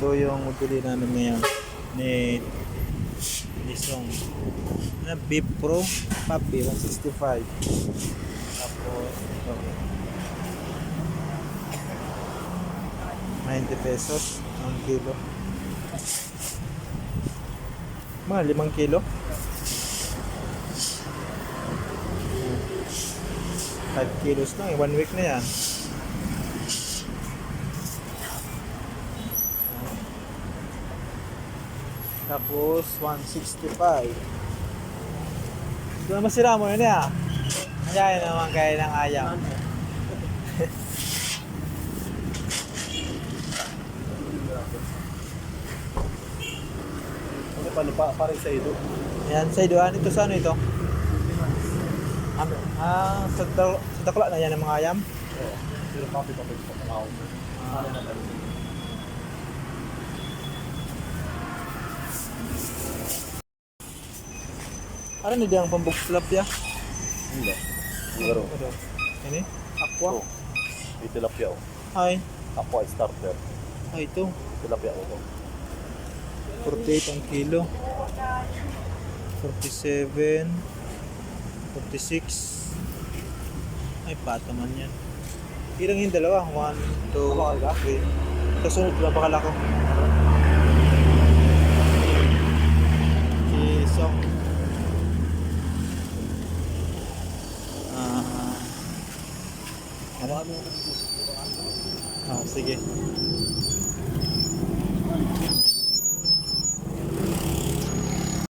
Ito yung bili namin ngayon ni Nisong na Beef Pro Papi 165. Tapos ito 90 pesos ang kilo. Mga 5 kilo. 5 kilos lang eh. 1 week na yan. Tapos 165. Ito naman sila mo yun eh. Kaya naman kaya ng ayam. Ano pa lupa parang sa ito? Ayan, sa iduan. Ito sa ano ito? Sa dakla na yan ang mga ayam. Oo. Pero papi sa pangao. Ano na tayo? Ano ni ang pambuk tilapia? Hindi. Siguro. Ito. Ini? Aqua? Oh. May tilapia oh. Ay. Aqua starter. Ay, ito. Tilapia oh. 48 ang kilo. 47. 46. Ay, pata man yan. Ilang yung dalawa? 1, 2, 3. Kasunod lang bakala ko. Isong. Ano? Sige.